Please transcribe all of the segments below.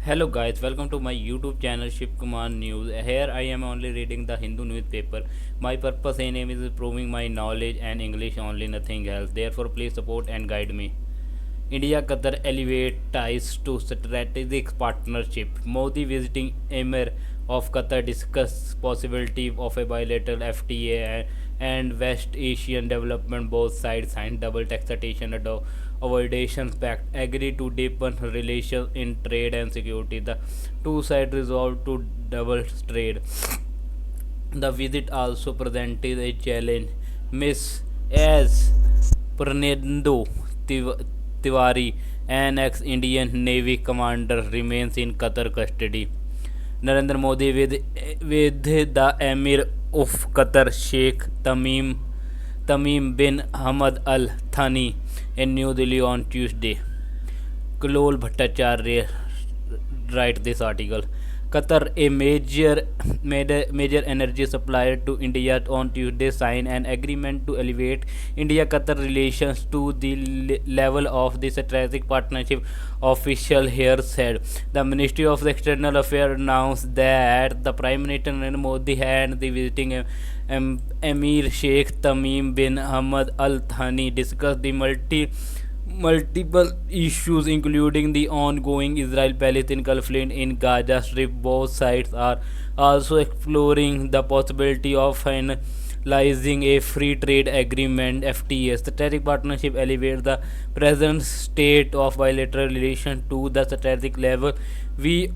Hello guys, welcome to my YouTube channel Shiv Kumar News. Here I am only reading the Hindu newspaper. My purpose in aim is improving my knowledge and English only, nothing else. Therefore please support and guide me. India Qatar elevate ties to strategic partnership. Modi visiting Emir of Qatar discuss possibility of a bilateral FTA and West Asian development. Both sides signed double taxation avoidance pact, agreed to deepen relations in trade and security. The two sides resolved to double trade. The visit also presented a challenge. Miss as Pranendo Tiwari, an ex-Indian Navy commander, remains in Qatar custody. Narendra Modi with the Emir of Qatar, Sheikh Tamim bin Hamad Al Thani in New Delhi on Tuesday. Kulol Bhattacharya write this article. Qatar, a major energy supplier to India, on Tuesday signed an agreement to elevate India-Qatar relations to the level of the strategic partnership. Official here said. The Ministry of External Affairs announced that the Prime Minister Narendra Modi and the visiting Emir Sheikh Tamim bin Hamad Al Thani discussed the multiple issues, including the ongoing Israel-Palestine conflict in Gaza Strip. Both sides are also exploring the possibility of finalizing a free trade agreement (FTA). Strategic partnership elevates the present state of bilateral relations to the strategic level. We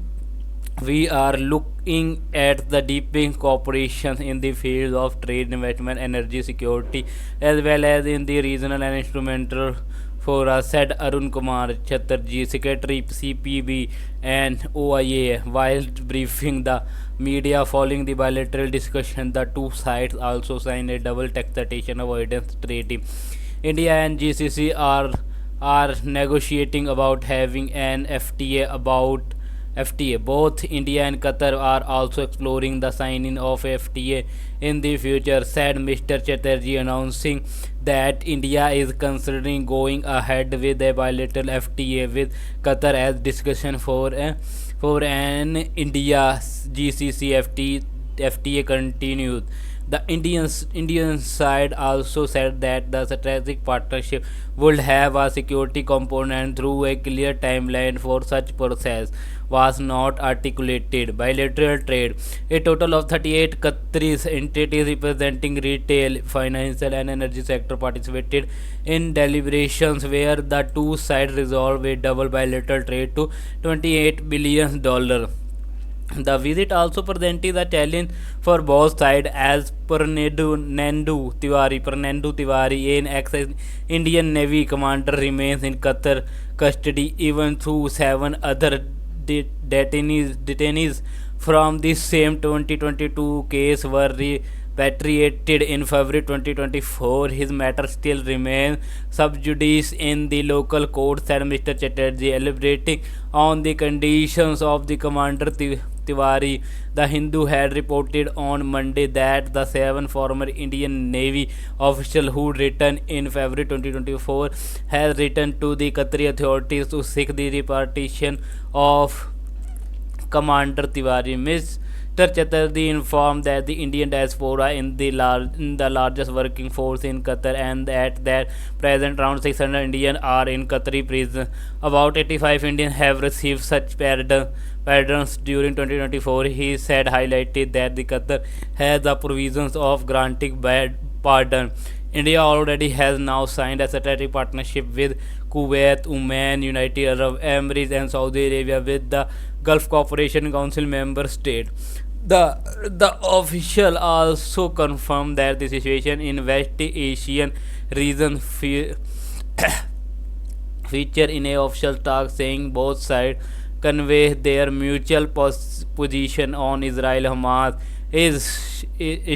are looking at the deepening cooperation in the fields of trade, investment, energy security, as well as in the regional and instrumental fora, said Arun Kumar Chatterjee, Secretary CPB and OIA, while briefing the media following the bilateral discussion. The two sides also signed a double taxation avoidance treaty. India and GCC are negotiating about having an FTA. Both India and Qatar are also exploring the signing of FTA in the future, said Mr. Chatterjee, announcing that India is considering going ahead with a bilateral FTA with Qatar as discussion for an India GCC FTA continues. The Indian side also said that the strategic partnership would have a security component, through a clear timeline for such process was not articulated. Bilateral trade. A total of 38 Qataris entities representing retail, financial and energy sector participated in deliberations, where the two sides resolved a double bilateral trade to $28 billion. The visit also presented a challenge for both sides, as Pranendu Tiwari, an ex-Indian Navy commander, remains in Qatar custody, even though seven other detainees from the same 2022 case were repatriated in February 2024. His matter still remains sub judice in the local court, said Mr. Chatterjee, elaborating on the conditions of the commander Tiwari. The Hindu had reported on Monday that the seven former Indian Navy officials who returned in February 2024 has returned to the Qatari authorities to seek the repatriation of Commander Tiwari. Mr. Chatterjee informed that the Indian diaspora in the largest working force in Qatar, and at present around 600 Indians are in Qatari prison. About 85 Indians have received such pardons during 2024. He said, highlighted that the Qatar has the provisions of granting pardon. India already has now signed a strategic partnership with Kuwait, Oman, United Arab Emirates, and Saudi Arabia, with the Gulf Cooperation Council member state. The official also confirmed that the situation in West Asian region feature in a official talk, saying both sides convey their mutual position on Israel Hamas is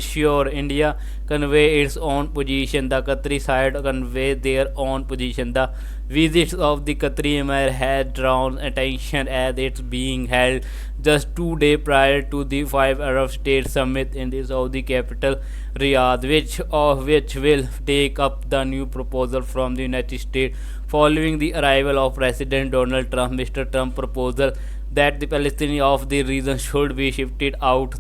sure. India convey its own position. The Qatari side convey their own position. The visits of the Qatari Emir had drawn attention, as it's being held just 2 days prior to the five Arab States summit in the Saudi capital Riyadh, which will take up the new proposal from the United States following the arrival of President Donald Trump. Mr. Trump's proposal that the Palestinians of the region should be shifted out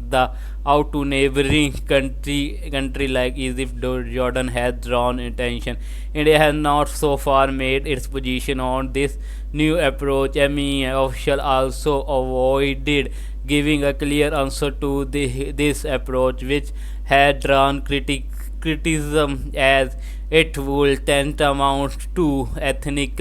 to neighboring country like Egypt. Jordan has drawn attention. India has not so far made its position on this new approach. MEA official also avoided giving a clear answer to this approach, which had drawn criticism as it would tantamount to ethnic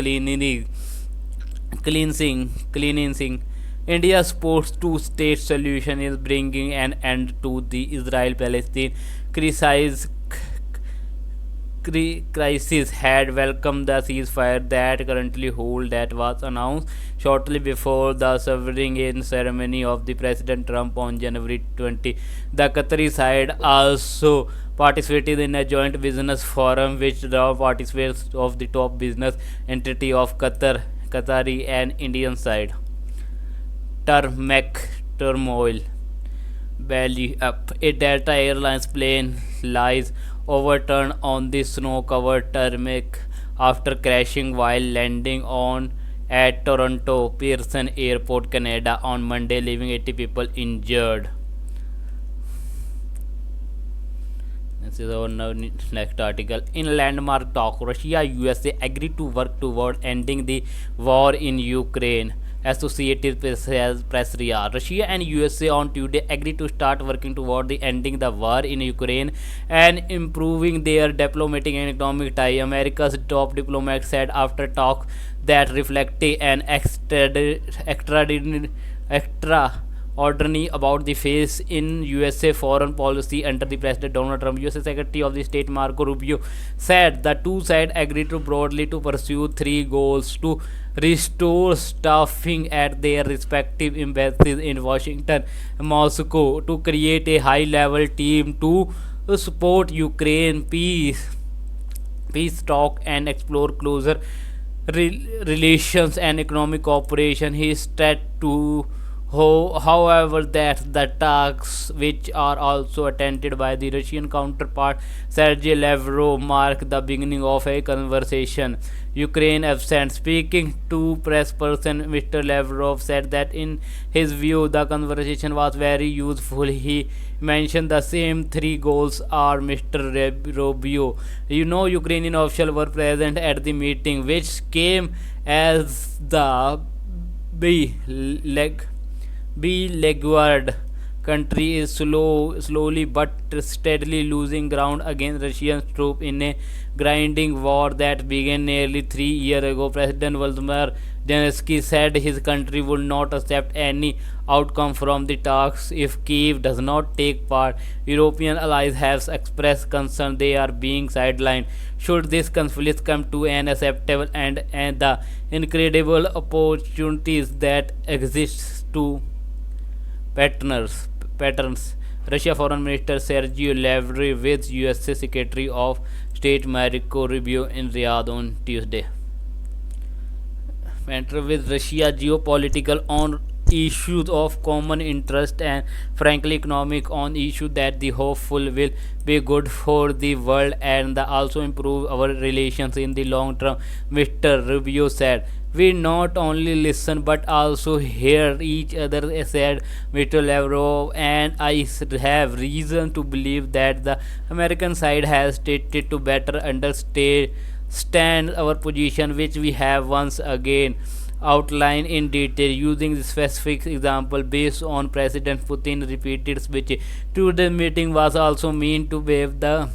cleansing. India's post two state solution is bringing an end to the Israel Palestine crisis crisis had welcomed the ceasefire that currently hold that was announced shortly before the swearing-in ceremony of the President Trump on January 20. The Qatari side also participated in a joint business forum which draw participants of the top business entity of Qatari and Indian side. Tarmac turmoil. Belly up. A Delta Airlines plane lies overturned on the snow-covered tarmac after crashing while landing on at Toronto Pearson Airport, Canada on Monday, leaving 80 people injured. This is our next article. In landmark talk, Russia USA agreed to work toward ending the war in Ukraine. Associated Press Russia and USA on Tuesday agreed to start working toward the ending the war in Ukraine and improving their diplomatic and economic ties. America's top diplomat said after talks that reflected an extraordinary about the phase in USA foreign policy under the President Donald Trump. USA Secretary of the State Marco Rubio said the two sides agreed to broadly to pursue three goals: to restore staffing at their respective embassies in Washington and Moscow, to create a high-level team to support Ukraine peace talk and explore closer relations and economic cooperation. He said to however, that the talks, which are also attended by the Russian counterpart Sergei Lavrov, mark the beginning of a conversation. Ukraine absent. Speaking to press person, Mr. Lavrov said that in his view the conversation was very useful. He mentioned the same three goals are Mr. Rubio. Ukrainian officials were present at the meeting, which came as the beleaguered country is slowly but steadily losing ground against Russian troops in a grinding war that began nearly 3 years ago. President Volodymyr Zelensky said his country would not accept any outcome from the talks if Kyiv does not take part. European allies have expressed concern they are being sidelined should this conflict come to an acceptable end, and the incredible opportunities that exist to patterns. Russia Foreign Minister Sergei Lavrov with US Secretary of State Marco Rubio in Riyadh on Tuesday. Enter with Russia geopolitical on issues of common interest and frankly economic on issues that the hopeful will be good for the world and also improve our relations in the long term, Mr. Rubio said. We not only listen but also hear each other, said Mr. Lavrov, and I have reason to believe that the American side has stated to better understand our position, which we have once again outlined in detail using the specific example based on President Putin's repeated speech. Today's meeting was also meant to pave the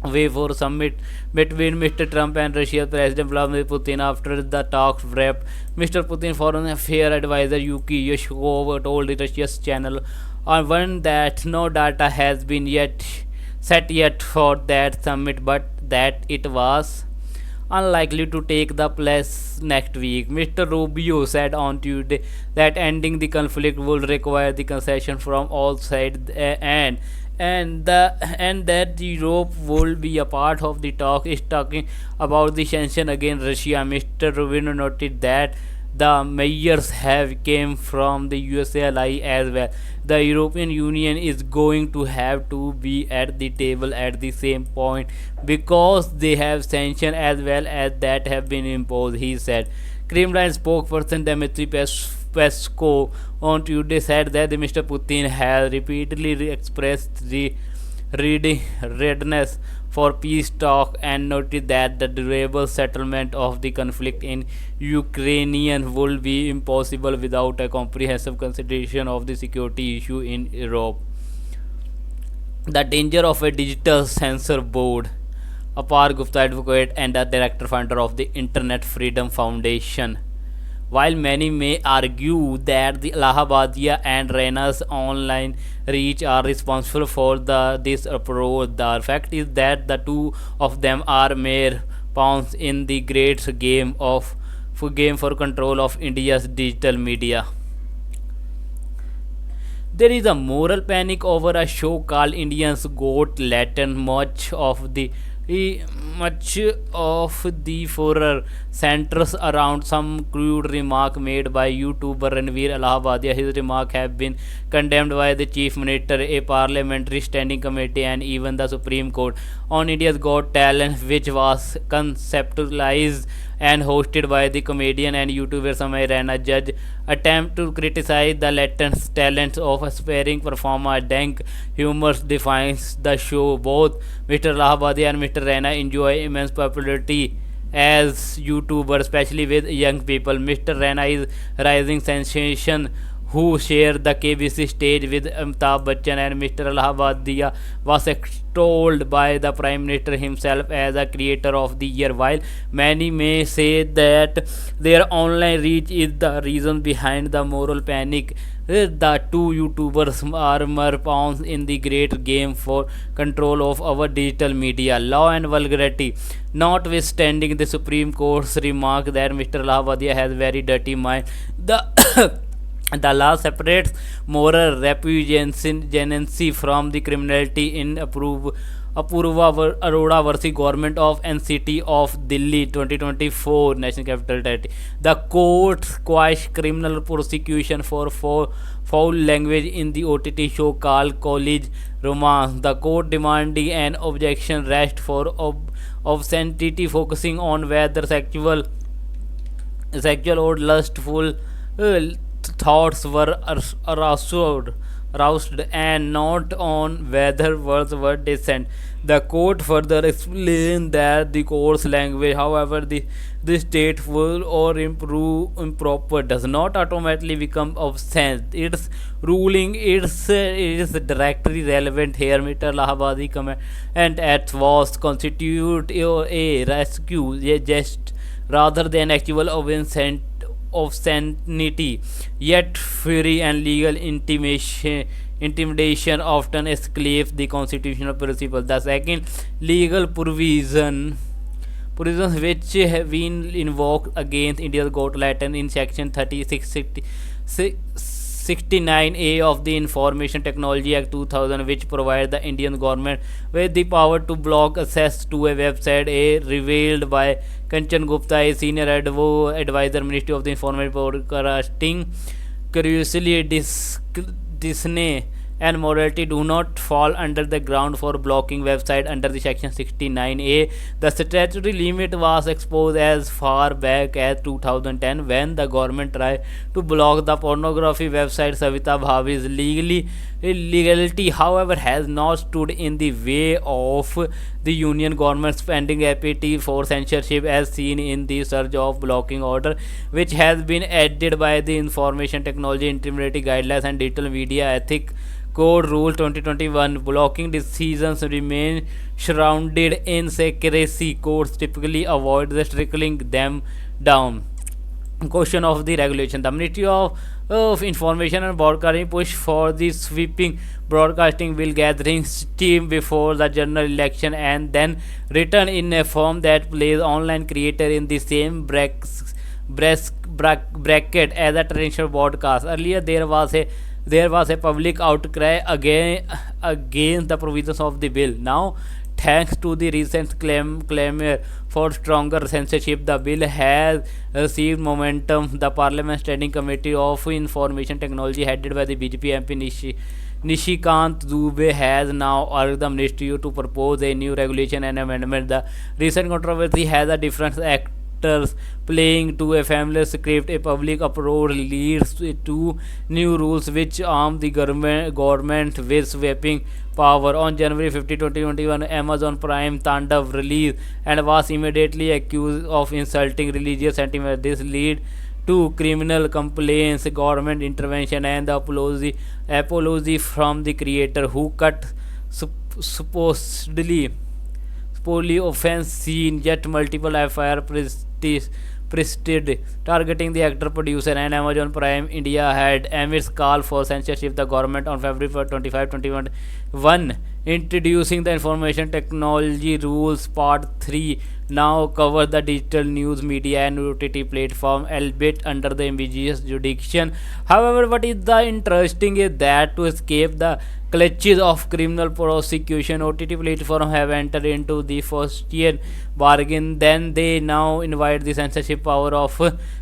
way for summit between Mr. Trump and Russia's President Vladimir Putin. After the talks wrapped, Mr. Putin's foreign affairs advisor Yuki Yushkov told the Russia's channel on one that no data has been set yet for that summit, but that it was unlikely to take the place next week. Mr. Rubio said on Tuesday that ending the conflict would require the concession from all sides and that Europe will be a part of the talk. Is talking about the sanction against Russia. Mr. Rubio noted that the measures have came from the USA ally as well. The European Union is going to have to be at the table at the same point because they have sanctions as well as that have been imposed, he said. Kremlin spokesperson Dmitry Peskov on Tuesday said that Mr. Putin has repeatedly expressed the readiness for peace talk and noted that the durable settlement of the conflict in Ukraine would be impossible without a comprehensive consideration of the security issue in Europe. The danger of a digital censor board. Apar Gupta, advocate and a director founder of the Internet Freedom Foundation. While many may argue that the Allahabadiya and Raina's online reach are responsible for this approach, the fact is that the two of them are mere pawns in the great game for control of India's digital media. There is a moral panic over a show called Indians Got Latin. Much of the furor centers around some crude remark made by YouTuber Ranveer Allahabadiya. His remarks have been condemned by the Chief Minister, a parliamentary standing committee, and even the Supreme Court. On India's Got Talent, which was conceptualized and hosted by the comedian and YouTuber Samay Raina, judge attempt to criticize the latent talents of aspiring performer. Dank humor defines the show. Both Mr. Allahabadi and Mr. Raina enjoy immense popularity as YouTubers, especially with young people. Mr. Raina is rising sensation who shared the KBC stage with Amitabh Bachchan, and Mr. Allahabadiya was extolled by the Prime Minister himself as a creator of the year. While many may say that their online reach is the reason behind the moral panic, the two YouTubers are mere pawns in the great game for control of our digital media. Law and vulgarity. Notwithstanding the Supreme Court's remark that Mr. Allahabadiya has very dirty mind, the the law separates moral repugnancy from the criminality in Apurva Arora versus Government of NCT of Delhi 2024 National Capital Territory. The court quashed criminal prosecution for foul language in the OTT show called College Romance. The court demanding an objection rest for obscenity, focusing on whether sexual or lustful thoughts were aroused and not on whether words were decent. The court further explained that the court's language, however the stateful or improper, does not automatically become obscene. Its ruling is directly relevant here. Mr. Allahabadi comment and at was constitute a rescue, a jest rather than actual obscenity, yet fury and legal intimidation often escape the constitutional principle. The second legal provisions which have been invoked against India's Got Latin in section 69A of the Information Technology Act 2000, which provides the Indian government with the power to block access to a website, revealed by Kanchan Gupta, a senior advisor, Ministry of the Information Broadcasting. Curiously, Disney and morality do not fall under the ground for blocking website under the section 69A. The statutory limit was exposed as far back as 2010 when the government tried to block the pornography website. Savita Bhavi's legality, however, has not stood in the way of the union government spending appetite for censorship, as seen in the surge of blocking order which has been added by the Information Technology Integrity Guidelines and Digital Media Ethic Code Rule 2021. Blocking decisions remain shrouded in secrecy. Courts typically avoid trickling them down. Question of the regulation. The Ministry of Information and Broadcasting push for the sweeping broadcasting bill gathering steam before the general election and then return in a form that places online creator in the same bracket as a traditional broadcast. Earlier there was a public outcry against the provisions of the bill. Now, thanks to the recent clamor for stronger censorship, the bill has received momentum. The Parliament Standing Committee of Information Technology, headed by the BJP MP Nishikant Dubey, has now urged the ministry to propose a new regulation and amendment. The recent controversy has a different characters playing to a familiar script. A public uproar leads to new rules which arm the government with sweeping power. On January 15, 2021, Amazon Prime Tandav released and was immediately accused of insulting religious sentiment. This lead to criminal complaints, government intervention, and the apology from the creator, who cut supposedly poorly offense scene, yet multiple FIR preceded targeting the actor, producer, and Amazon Prime India had amidst call for censorship. The government on February 25, 2021 introducing the Information Technology Rules Part 3 now cover the digital news media and OTT platform, albeit under the ambiguous jurisdiction. However, what is the interesting is that to escape the clutches of criminal prosecution, OTT platform have entered into the first year bargain. Then they now invite the censorship power of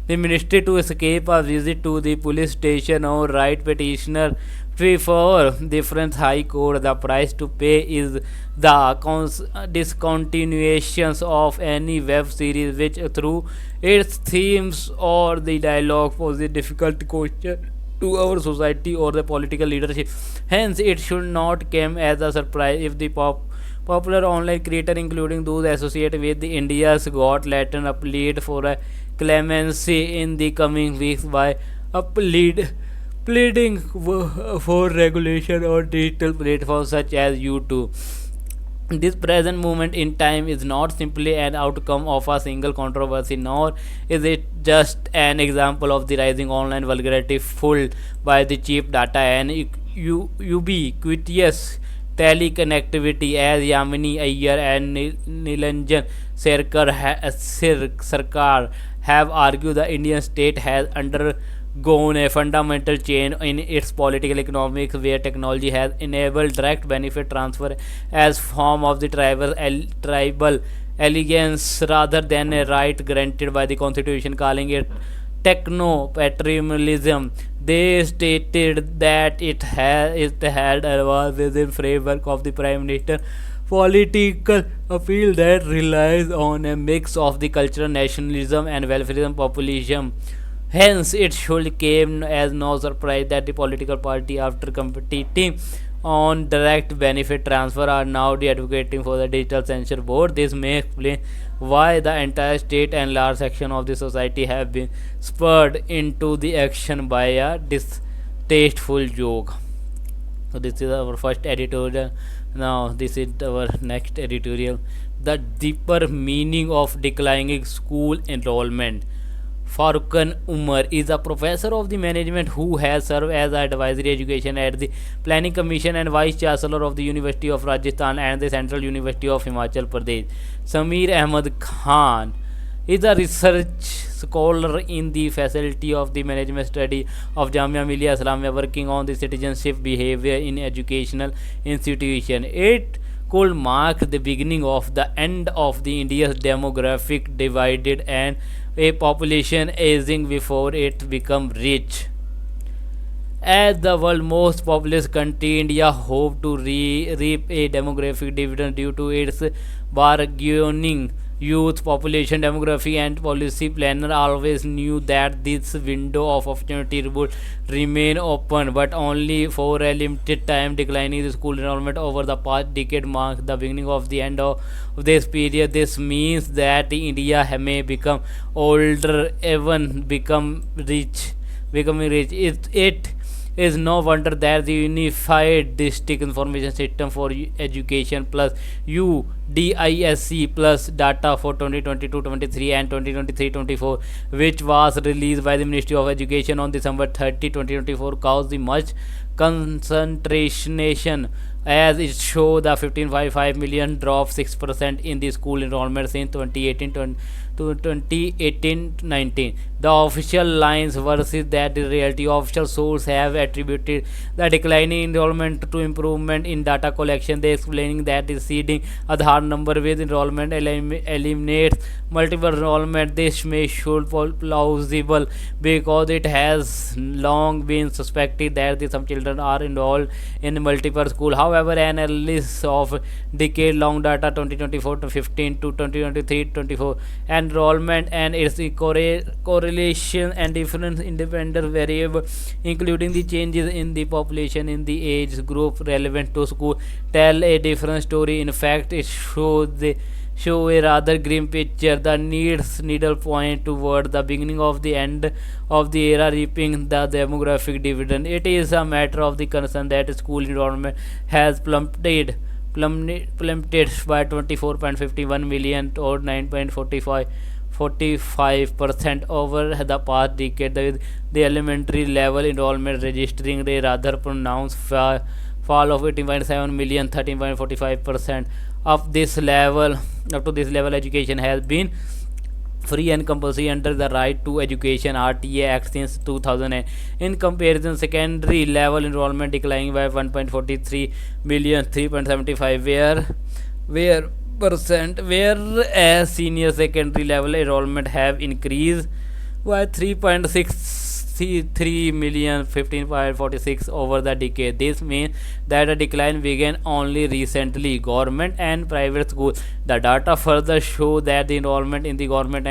the ministry to escape a visit to the police station or right petitioner prefer different high court. The price to pay is the discontinuations of any web series which through its themes or the dialogue poses difficult question to our society or the political leadership. Hence, it should not come as a surprise if the popular online creator, including those associated with the India's Got Latin, plead for a clemency in the coming weeks by pleading for regulation on digital platforms such as YouTube. This present moment in time is not simply an outcome of a single controversy, nor is it just an example of the rising online vulgarity fueled by the cheap data and ubiquitous teleconnectivity. As Yamini Iyer and Nilanjan Sarkar have argued, the Indian state has undergone a fundamental change in its political economics, where technology has enabled direct benefit transfer as form of the tribal allegiance rather than a right granted by the constitution, calling it techno patrimonialism. They stated that it had evolved within framework of the prime minister political appeal that relies on a mix of the cultural nationalism and welfareism populism. Hence, it should come as no surprise that the political party, after competing on direct benefit transfer, are now advocating for the digital censure board. This may explain why the entire state and large section of the society have been spurred into the action by a distasteful joke. So this is our first editorial. Now this is our next editorial. The deeper meaning of declining school enrollment. Farookan Umar is a professor of the management who has served as advisory education at the Planning Commission and Vice Chancellor of the University of Rajasthan and the Central University of Himachal Pradesh. Samir Ahmad Khan is a research scholar in the Faculty of the Management Study of Jamia Millia Islamia, working on the citizenship behavior in educational institution. It could mark the beginning of the end of the India's demographic divided and a population aging before it become rich. As the world's most populous country, India hoped to reap a demographic dividend due to its bargaining youth population demography, and policy planner always knew that this window of opportunity would remain open, but only for a limited time. Declining the school enrollment over the past decade marks the beginning of the end of this period. This means that India may become older, even becoming rich. It is no wonder that the Unified District Information System for Education plus UDISC plus data for 2022-23 and 2023-24, which was released by the Ministry of Education on December 30, 2024, caused the much concentration, as it showed the 15.5 million drop 6% in the school enrollment since 2018 to 2018-19. the official lines versus that the reality. Official sources have attributed the declining enrollment to improvement in data collection. They explaining that the seeding Aadhaar number with enrollment eliminates multiple enrollment. This may should plausible because it has long been suspected that some children are enrolled in multiple schools. However, analysis of decade-long data 2024 to 15 to 2023-24 enrollment and its correlation and different independent variable, including the changes in the population in the age group relevant to school, tell a different story. In fact, it show a rather grim picture. The needle point toward the beginning of the end of the era, reaping the demographic dividend. It is a matter of the concern that school enrollment has plummeted by 24.51 million or 9.45% over the past decade, with the elementary level enrollment registering a rather pronounced fall of 18.7 million, 13.45%. Up to this level, education has been free and compulsory under the Right to Education (RTA) Act since 2000. In comparison, secondary level enrollment declining by 1.43 million, 3.75 whereas senior secondary level enrollment have increased by 3.63 million, 15.46 over the decade. This means that a decline began only recently. Government and private schools. The data further show that the enrollment in the government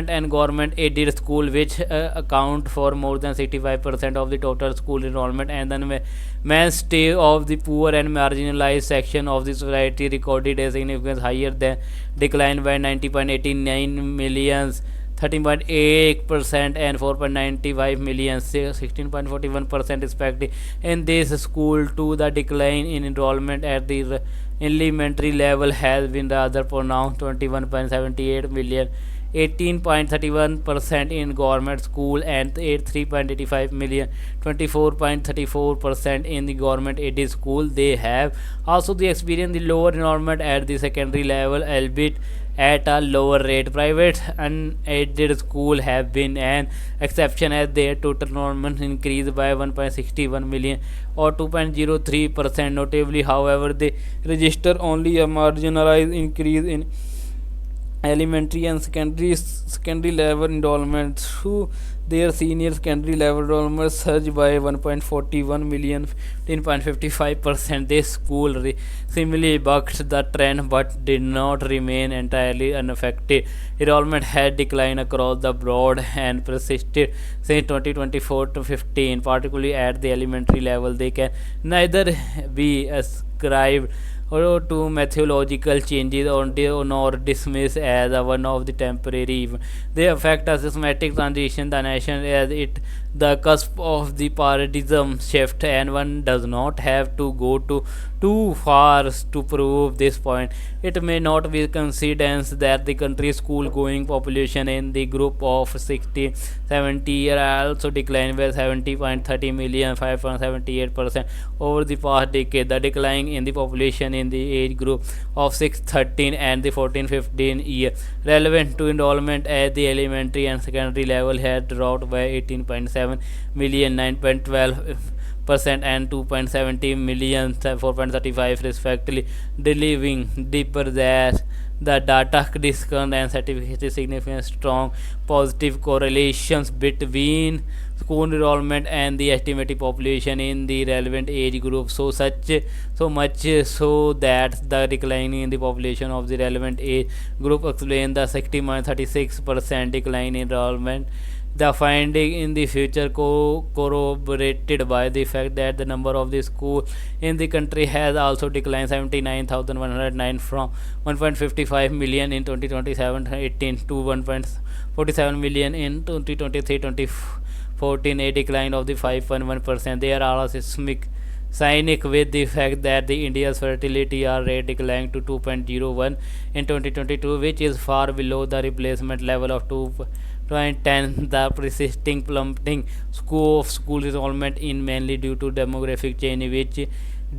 and government aided school, which account for more than 65% of the total school enrollment, and the mainstay of the poor and marginalized section of the society, recorded a significant higher than decline by 90.89 millions, 13.8% and 4.95 million, 16.41% respectively. In this school too, the decline in enrollment at the elementary level has been rather pronounced, 21.78 million, 18.31% in government school and 3.85 million, 24.34% in the government aided school. They have also the experience the lower enrollment at the secondary level, albeit at a lower rate. Private unaided school have been an exception as their total enrollment increased by 1.61 million or 2.03%. Notably, however, they register only a marginalized increase in elementary and secondary level enrollment, through their senior secondary level enrollment surged by 1.41 million, 10.55%. This school similarly bucked the trend but did not remain entirely unaffected. Enrollment had declined across the board and persisted since 2024 to 15, particularly at the elementary level. They can neither be ascribed or to methodological changes nor dismissed as one of the temporary events. They affect a systematic transition the nation as it the cusp of the paradigm shift, and one does not have to go too far to prove this point. It may not be coincidence that the country's school-going population in the group of 60-70 year also declined by 70.30 million, 5.78% over the past decade. The decline in the population in the age group of 6-13 and the 14-15 year relevant to enrollment at the elementary and secondary level had dropped by 18.7 million, 9.12% and 2.70 million, 4.35 respectively, delivering deeper that the data discount and certificate significant strong positive correlations between school enrollment and the estimated population in the relevant age group. So much so that the decline in the population of the relevant age group explain the 60.36% decline in enrollment. The finding in the future corroborated by the fact that the number of the schools in the country has also declined 79,109 from 1.55 million in 2027-18 to 1.47 million in 2023-2014, a decline of the 5.1%. There are also cynic with the fact that the India's fertility rate declined to 2.01 in 2022, which is far below the replacement level of 2.10. The persisting plummeting of school enrollment in mainly due to demographic change, which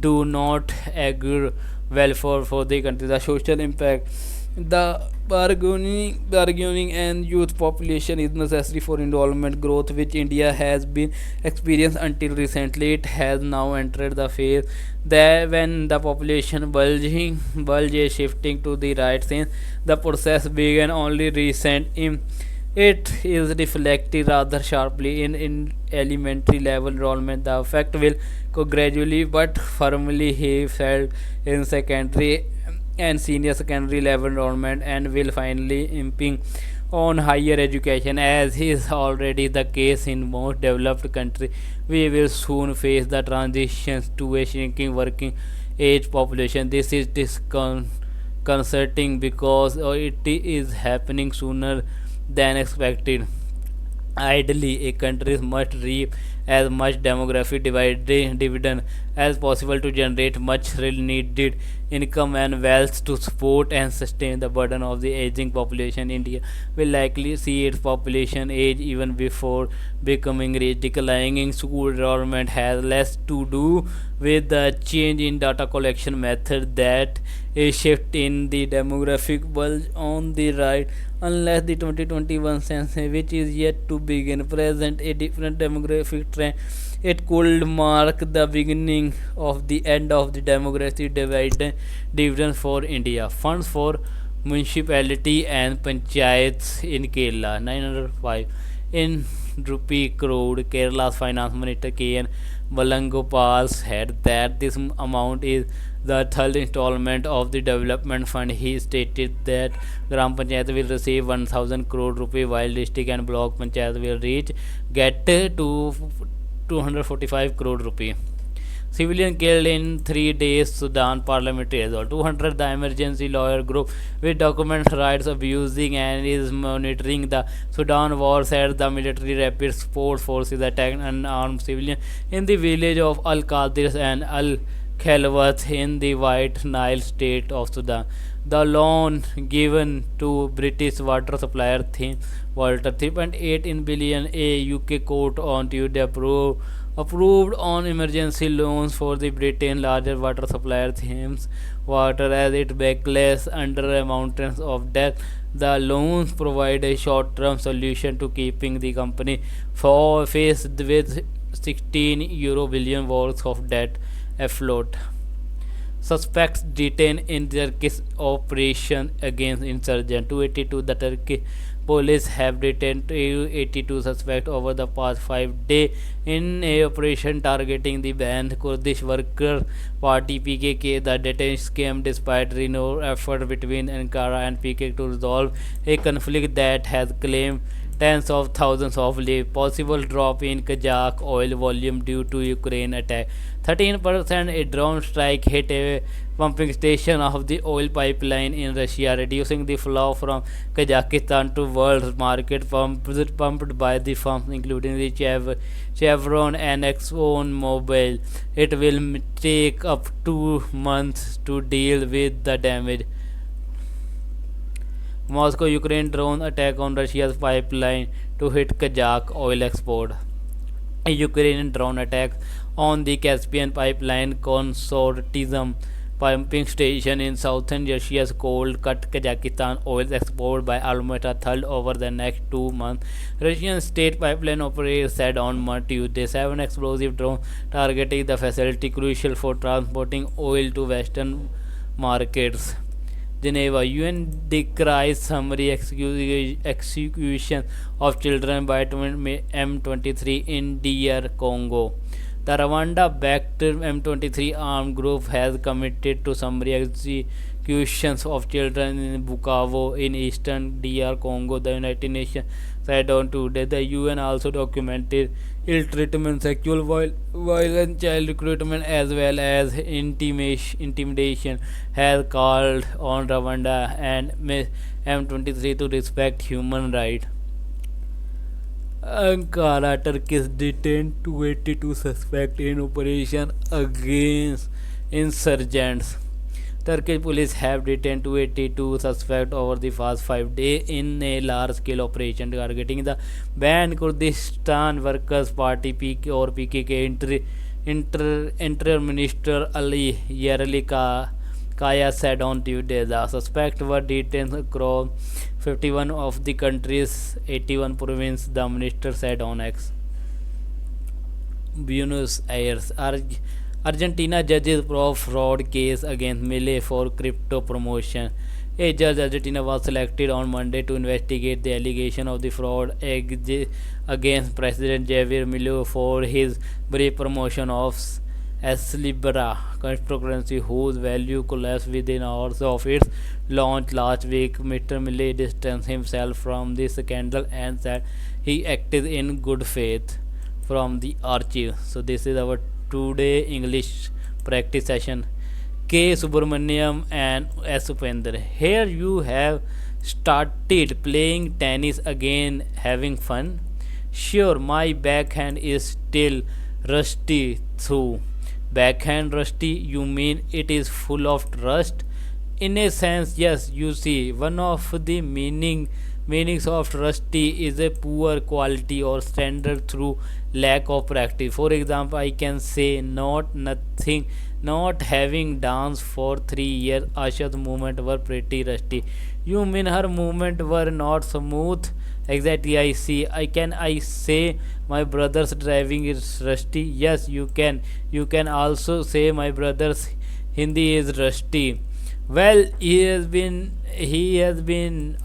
do not augur well for the country. The social impact The bargaining and youth population is necessary for enrollment growth, which India has been experienced until recently. It has now entered the phase that when the population bulge is shifting to the right since the process began only recent. It is reflected rather sharply in elementary level enrollment. The effect will go gradually but firmly he felt in secondary and senior secondary level enrollment and will finally imping on higher education as is already the case in most developed countries. We will soon face the transition to a shrinking working age population. This is disconcerting because it is happening sooner than expected. Ideally, a country must reap as much demographic dividend as possible to generate much real needed income and wealth to support and sustain the burden of the aging population. India will likely see its population age even before becoming rich. Declining school enrollment has less to do with the change in data collection method that a shift in the demographic bulge on the right. Unless the 2021 census, which is yet to begin, present a different demographic trend, it could mark the beginning of the end of the demographic dividend for India. Funds for municipality and panchayats in Kerala 905 in rupee crore. Kerala's finance minister K.N. Valangopal said that this amount is the third installment of the development fund. He stated that Gram Panchayat will receive 1000 crore rupee while district and block panchayat will get to 245 crore rupee. Civilian killed in 3 days, Sudan parliamentary result. 200 the emergency lawyer group with document rights abusing and is monitoring the Sudan war said the military rapid support forces attacked unarmed civilian in the village of Al Qadir and Al Khelwath in the White Nile state of Sudan. The loan given to British water supplier Walter 3.8 in billion. A UK court on Tuesday approved on emergency loans for the Britain larger water supplier Thames Water as it backlash under a mountains of debt. The loans provide a short-term solution to keeping the company faced with 16 euro billion worth of debt afloat. Suspects detained in Turkish operation against insurgents. 282 the Turkish police have detained 82 suspects over the past 5 days in a operation targeting the banned Kurdish Worker Party PKK. The detention came despite renewed effort between Ankara and PKK to resolve a conflict that has claimed tens of thousands of lives. Possible drop in Kazakh oil volume due to Ukraine attack. 13% a drone strike hit a pumping station of the oil pipeline in Russia, reducing the flow from Kazakhstan to world market pumped by the firms including the Chevron and ExxonMobil. It will take up 2 months to deal with the damage. Moscow Ukraine drone attack on Russia's pipeline to hit Kazakh oil export. A Ukrainian drone attack on the Caspian Pipeline Consortium pumping station in southern Russia's cold cut Kazakhstan oil export by almost a third over the next 2 months. Russian state pipeline operators said on Tuesday 7 explosive drones targeting the facility crucial for transporting oil to western markets. Geneva, UN decries summary execution of children by M23 in DR Congo. The Rwanda-backed M23 armed group has committed to summary executions of children in Bukavu in eastern DR Congo. The United Nations said on Tuesday. The UN also documented ill treatment, sexual violence, child recruitment, as well as intimidation. Has called on Rwanda and M23 to respect human rights. Ankara, Turkish detained 282 suspects in operation against insurgents. Turkish police have detained 282 suspects over the past 5 days in a large-scale operation targeting the banned Kurdistan Workers' Party PKK Interior Minister Ali Yerlikaya Kaya said on Tuesday. The suspects were detained across 51 of the country's 81 provinces, the minister said on X. Buenos Aires. Argentina judges probe fraud case against Milei for crypto promotion. A judge Argentina was selected on Monday to investigate the allegation of the fraud against President Javier Milei for his brief promotion of Libra cryptocurrency, whose value collapsed within hours of its launch last week. Mr. Milei distanced himself from the scandal and said he acted in good faith from the archive. So this is our today English practice session. K. Subramaniam and S. Upender. Here you have started playing tennis again, having fun. Sure, my backhand is still rusty through. Backhand rusty, you mean it is full of rust? In a sense, yes. You see, one of the meanings of rusty is a poor quality or standard through lack of practice. For example, I can say not having danced for 3 years. Asha's movements were pretty rusty. You mean her movements were not smooth? Exactly, I see. I say my brother's driving is rusty? Yes, you can. You can also say my brother's Hindi is rusty. Well, he has been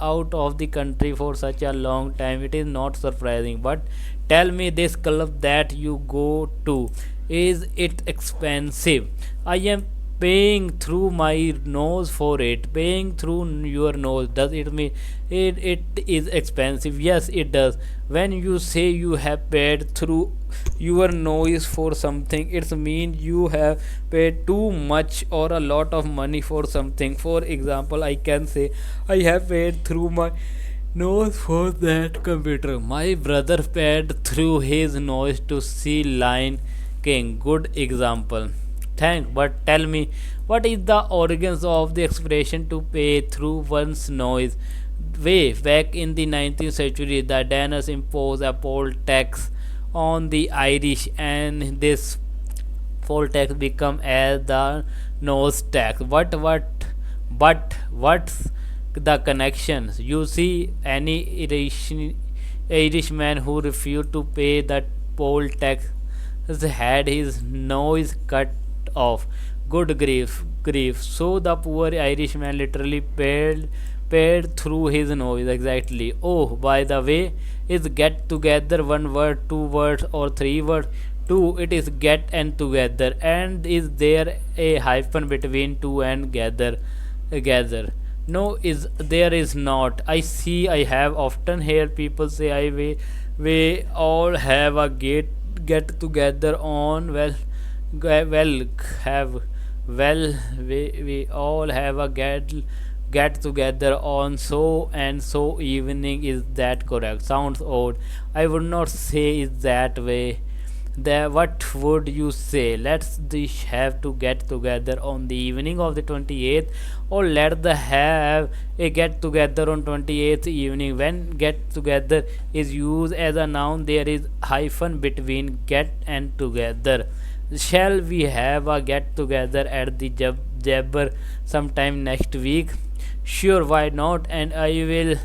out of the country for such a long time. It is not surprising. But tell me, this club that you go to, is it expensive? I am paying through my nose for it. Paying through your nose, does it mean it is expensive? Yes, it does. When you say you have paid through your nose for something, it means you have paid too much or a lot of money for something. For example, I can say I have paid through my nose for that computer. My brother paid through his nose to see Lion King. Good example. Thank, but tell me, what is the origins of the expression to pay through one's nose? Way back in the 19th century, the Danes imposed a poll tax on the Irish, and this poll tax become as the nose tax. What's the connections? You see, any Irishman who refused to pay that poll tax had his nose cut off. Good grief. So the poor Irishman literally paid through his nose. Exactly. Oh, by the way, is get together one word, two words, or three words? Two. It is get and together. And is there a hyphen between two and gather? No, there is not. I see. I have often heard people say we all have a get together on we all have a get together on so and so evening. Is that correct? Sounds odd. I would not say it that way. What would you say? Let's have to get together on the evening of the 28th, or let the have a get together on 28th evening. When get together is used as a noun, there is hyphen between get and together. Shall we have a get together at the Jabber sometime next week? Sure, why not? And I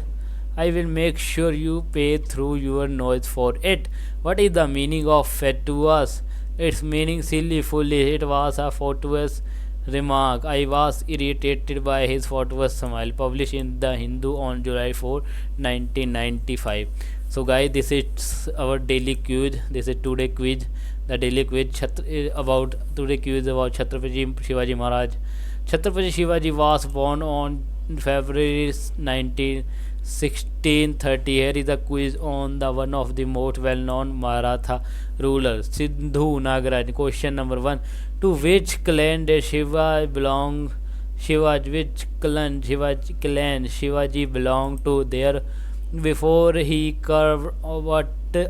will make sure you pay through your nose for it. What is the meaning of fatuous? Its meaning silly, foolish. It was a fortuitous remark. I was irritated by his fortuitous smile. Published in the Hindu on July 4, 1995. So guys, this is our daily quiz. This is today quiz. The daily quiz about today quiz about Chhatrapati Shivaji Maharaj. Chhatrapati Shivaji was born on February 1630. Here is a quiz on the one of the most well-known Maratha rulers, Sindhu Nagaraj. Question number 1: to which clan did Shivaji belong? Which clan Shivaji belonged to? There, before he carved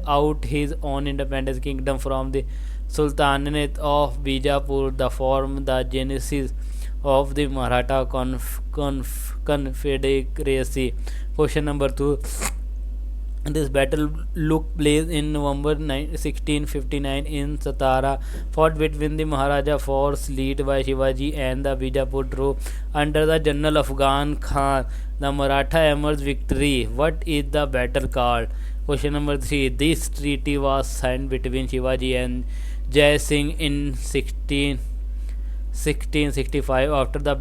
out his own independent kingdom from the Sultanate of Bijapur, the form the genesis of the Maratha Confederacy. Question number 2: This battle took place in November 1659 in Satara, fought between the Maharaja force led by Shivaji and the Bijapur troops under the General Afghan Khan. The Maratha emerged victory. What is the battle called? Question number 3. This treaty was signed between Shivaji and Jai Singh in 1665 after the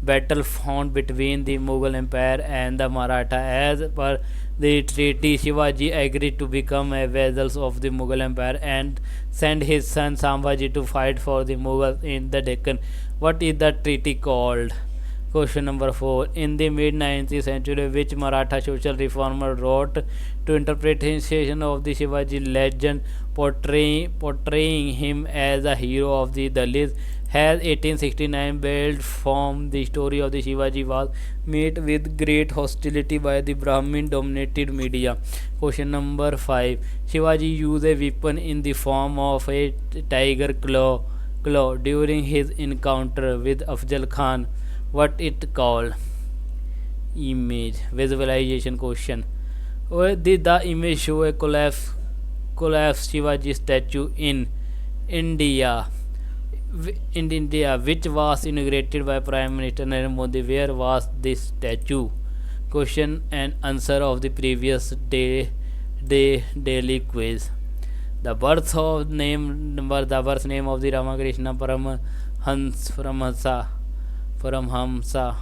battle fought between the Mughal Empire and the Maratha. As per the treaty, Shivaji agreed to become a vassal of the Mughal Empire and sent his son Sambhaji to fight for the Mughals in the Deccan. What is the treaty called? Question number 4. In the mid-19th century, which Maratha social reformer wrote to interpretation of the Shivaji legend, portraying him as a hero of the Dalits? Has 1869 built from the story of the Shivaji was met with great hostility by the Brahmin-dominated media. Question number 5. Shivaji used a weapon in the form of a tiger claw during his encounter with Afzal Khan. What it called? Image visualization question. Did the image show a collapsed Shivaji statue in India? Which was inaugurated by Prime Minister Narendra Modi? Where was this statue? Question and answer of the previous day daily quiz. The birth name of the Ramakrishna Paramhamsa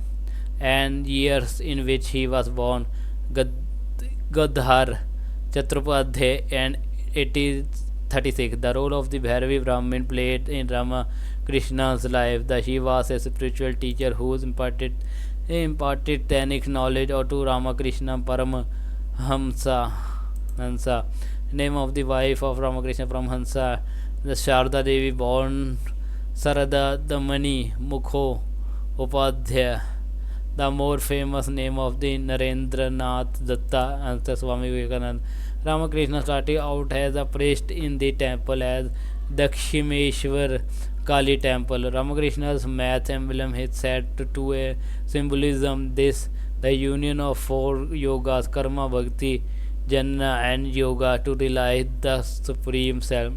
and years in which he was born. Gadhar Chattopadhyay and 1836. The role of the Bhairavi Brahmin played in Ramakrishna's life. He was a spiritual teacher who imparted Tantric knowledge to Ramakrishna Paramhamsa. Name of the wife of Ramakrishna Paramhamsa, the Sharda Devi, born Sarada Damani Mukho Upadhyaya. The more famous name of the Narendranath Datta, answer Swami Vivekananda. Ramakrishna started out as a priest in the temple as Dakshimeshwar Kali temple. Ramakrishna's math emblem is set to a symbolism this the union of four yogas, karma, bhakti, jnana and yoga to realize the supreme self.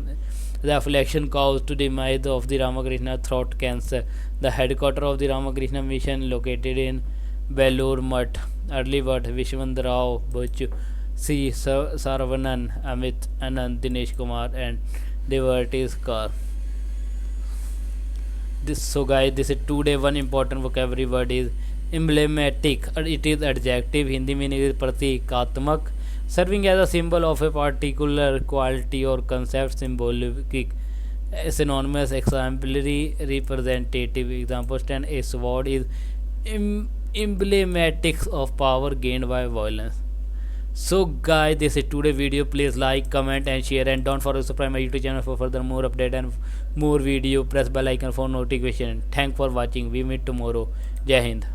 The affliction caused to demise of the Ramakrishna throat cancer. The headquarters of the Ramakrishna mission located in Belur Mutt. Early birth Vishwantrao Bachu, C. Saravanan, Amit Anand, Dinesh Kumar and devotees car. This is today one important vocabulary word is emblematic. It is adjective. Hindi meaning is pratikatmak, serving as a symbol of a particular quality or concept. Symbolic, synonymous, exemplary, representative. Example stand a sword is emblematic of power gained by violence. So guys, this is today video. Please like, comment and share, and don't forget to subscribe my YouTube channel for further more update and more video. Press bell icon for notification. Thanks for watching. We meet tomorrow. Jai Hind.